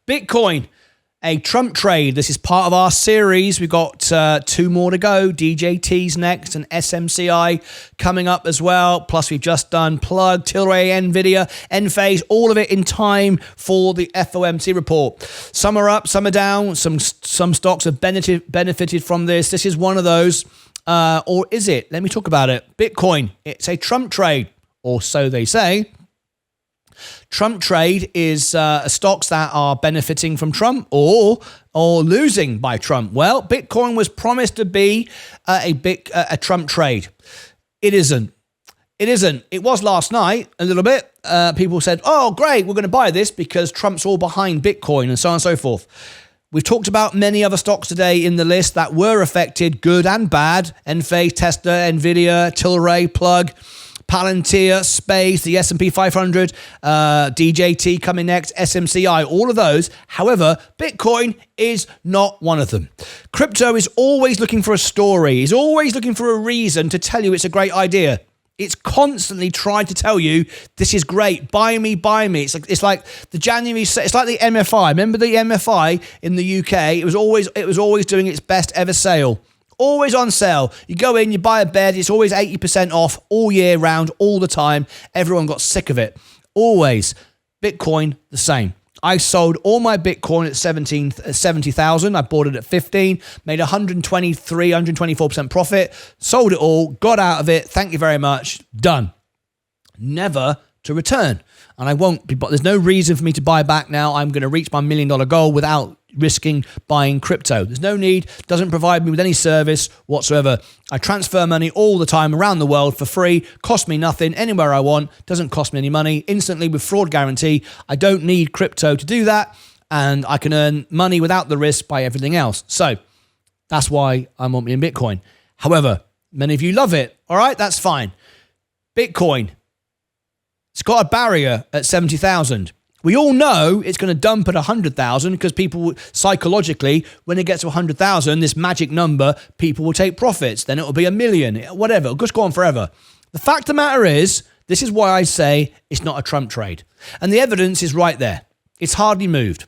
Bitcoin, a Trump trade. This is part of our series. We've got 2 more to go. DJT's next and SMCI coming up as well. Plus, we've just done Plug, Tilray, NVIDIA, Enphase, all of it in time for the FOMC report. Some are up, some are down. Some stocks have benefited from this. This is one of those. Or is it? Let me talk about it. Bitcoin, it's a Trump trade, or so they say. Trump trade is stocks that are benefiting from Trump or losing by Trump. Well, Bitcoin was promised to be a Trump trade. It isn't. It was last night a little bit. People said, "Oh, great, we're going to buy this because Trump's all behind Bitcoin," and so on and so forth. We've talked about many other stocks today in the list that were affected, good and bad. Enphase, Tesla, NVIDIA, Tilray, Plug, Palantir, Space, the S&P 500, DJT coming next, SMCI, all of those. However, Bitcoin is not one of them. Crypto is always looking for a story. It's always looking for a reason to tell you it's a great idea. It's constantly trying to tell you this is great. Buy me, buy me. It's like the January. It's like the MFI. Remember the MFI in the UK? It was always doing its best ever sale. Always on sale. You go in, you buy a bed, it's always 80% off all year round, all the time. Everyone got sick of it. Always. Bitcoin, the same. I sold all my Bitcoin at 70,000. I bought it at 15, made 123, 124% profit, sold it all, got out of it. Thank you very much. Done. Never to return. And I won't be, but there's no reason for me to buy back now. I'm going to reach my $1 million goal without risking buying crypto. There's no need, doesn't provide me with any service whatsoever. I transfer money all the time around the world for free, cost me nothing, anywhere I want, doesn't cost me any money, instantly with fraud guarantee. I don't need crypto to do that, and I can earn money without the risk by everything else. So that's why I'm on in Bitcoin. However, many of you love it. All right, that's fine. Bitcoin, it's got a barrier at 70,000. We all know it's going to dump at 100,000 because people psychologically, when it gets to 100,000, this magic number, people will take profits. Then it will be $1 million, whatever. It'll just go on forever. The fact of the matter is, this is why I say it's not a Trump trade. And the evidence is right there. It's hardly moved.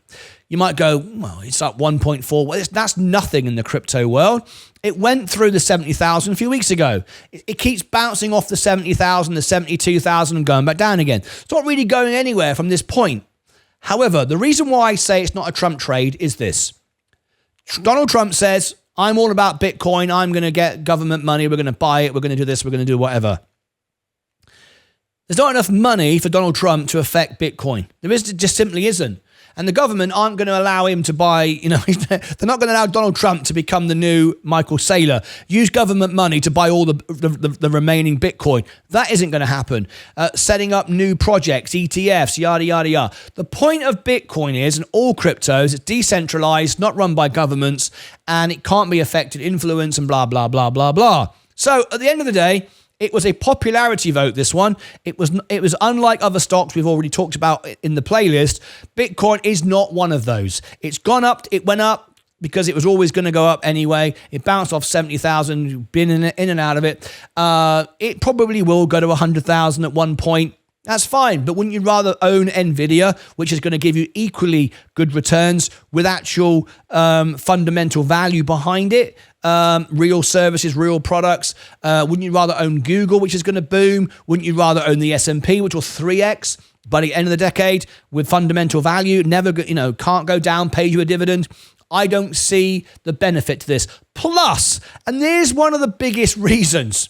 You might go, well, it's up 1.4. Well, that's nothing in the crypto world. It went through the 70,000 a few weeks ago. It keeps bouncing off the 70,000, the 72,000 and going back down again. It's not really going anywhere from this point. However, the reason why I say it's not a Trump trade is this. Donald Trump says, I'm all about Bitcoin. I'm going to get government money. We're going to buy it. We're going to do this. We're going to do whatever. There's not enough money for Donald Trump to affect Bitcoin. There just simply isn't. And the government aren't going to allow him to buy, they're not going to allow Donald Trump to become the new Michael Saylor. Use government money to buy all the remaining Bitcoin. That isn't going to happen. Setting up new projects, ETFs, yada, yada, yada. The point of Bitcoin is, and all cryptos, it's decentralized, not run by governments, and it can't be affected, influence, and blah, blah, blah, blah, blah. So at the end of the day, it was a popularity vote, this one. It was unlike other stocks we've already talked about in the playlist. Bitcoin is not one of those. It's gone up, it went up because it was always going to go up anyway. It bounced off 70,000, been in and out of it. It probably will go to 100,000 at one point. That's fine, but wouldn't you rather own NVIDIA, which is going to give you equally good returns with actual fundamental value behind it? Real services, real products. Wouldn't you rather own Google, which is going to boom? Wouldn't you rather own the S&P, which will 3x by the end of the decade with fundamental value? Never, can't go down, pays you a dividend. I don't see the benefit to this. Plus, and here's one of the biggest reasons.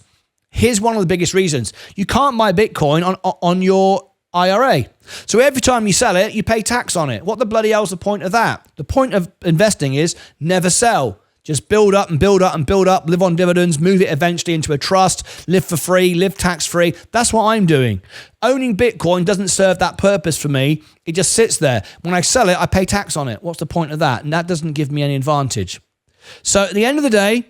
You can't buy Bitcoin on your IRA. So every time you sell it, you pay tax on it. What the bloody hell's the point of that? The point of investing is never sell. Just build up and build up and build up, live on dividends, move it eventually into a trust, live for free, live tax-free. That's what I'm doing. Owning Bitcoin doesn't serve that purpose for me. It just sits there. When I sell it, I pay tax on it. What's the point of that? And that doesn't give me any advantage. So at the end of the day,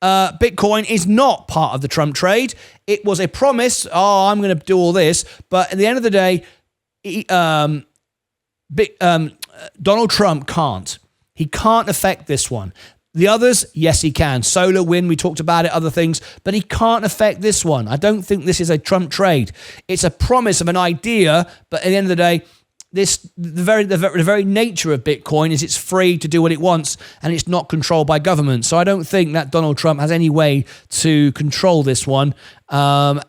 Bitcoin is not part of the Trump trade. It was a promise. Oh, I'm going to do all this. But at the end of the day, Donald Trump can't. He can't affect this one. The others, yes, he can. Solar, wind, we talked about it, other things, but he can't affect this one. I don't think this is a Trump trade. It's a promise of an idea, but at the end of the day, the very nature of Bitcoin is it's free to do what it wants and it's not controlled by government. So I don't think that Donald Trump has any way to control this one. Quite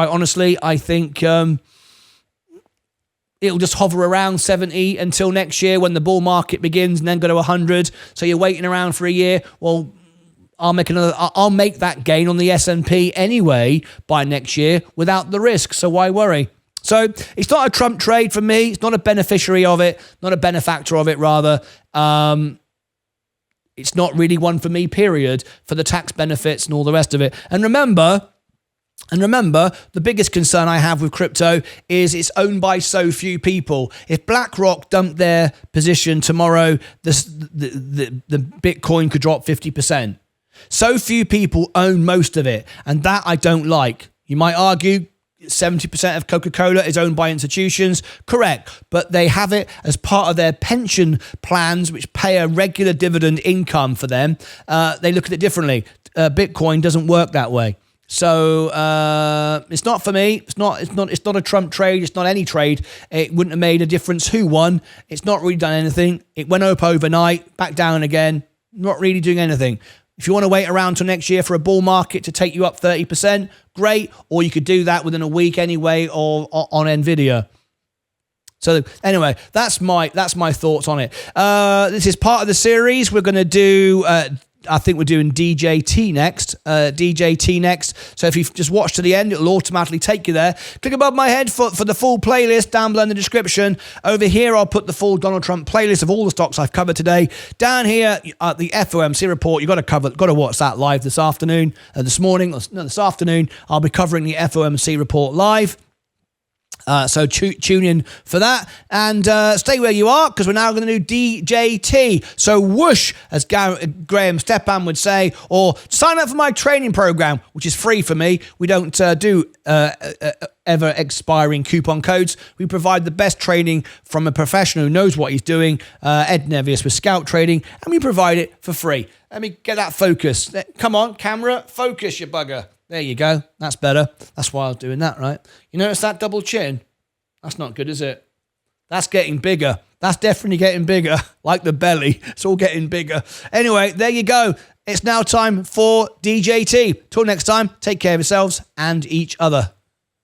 honestly, I think it'll just hover around 70 until next year when the bull market begins and then go to 100. So you're waiting around for a year. Well, I'll make that gain on the S&P anyway by next year without the risk. So why worry? So it's not a Trump trade for me. It's not a beneficiary of it, not a benefactor of it, rather. It's not really one for me, period, for the tax benefits and all the rest of it. And remember, the biggest concern I have with crypto is it's owned by so few people. If BlackRock dumped their position tomorrow, the Bitcoin could drop 50%. So few people own most of it, and that I don't like. You might argue 70% of Coca-Cola is owned by institutions. Correct. But they have it as part of their pension plans, which pay a regular dividend income for them. They look at it differently. Bitcoin doesn't work that way. So it's not for me. It's not a Trump trade. It's not any trade. It wouldn't have made a difference who won. It's not really done anything. It went up overnight, back down again. Not really doing anything. If you want to wait around till next year for a bull market to take you up 30%, great. Or you could do that within a week anyway, or on Nvidia. So anyway, that's my thoughts on it. This is part of the series. We're going to do. I think we're doing DJT next. So if you've just watched to the end, it'll automatically take you there. Click above my head for the full playlist down below in the description. Over here, I'll put the full Donald Trump playlist of all the stocks I've covered today. Down here, the FOMC report. You've got to watch that live this afternoon. This afternoon, I'll be covering the FOMC report live. So tune in for that, and stay where you are, because we're now going to do DJT. So whoosh, as Graham Stepan would say, or sign up for my training program, which is free for me. We don't do ever expiring coupon codes. We provide the best training from a professional who knows what he's doing, Ed Nevius with Scout Trading, and we provide it for free. Let me get that focus. Come on, camera, focus, you bugger. There you go. That's better. That's why I was doing that, right? You notice that double chin? That's not good, is it? That's getting bigger. That's definitely getting bigger. Like the belly. It's all getting bigger. Anyway, there you go. It's now time for DJT. Till next time, take care of yourselves and each other.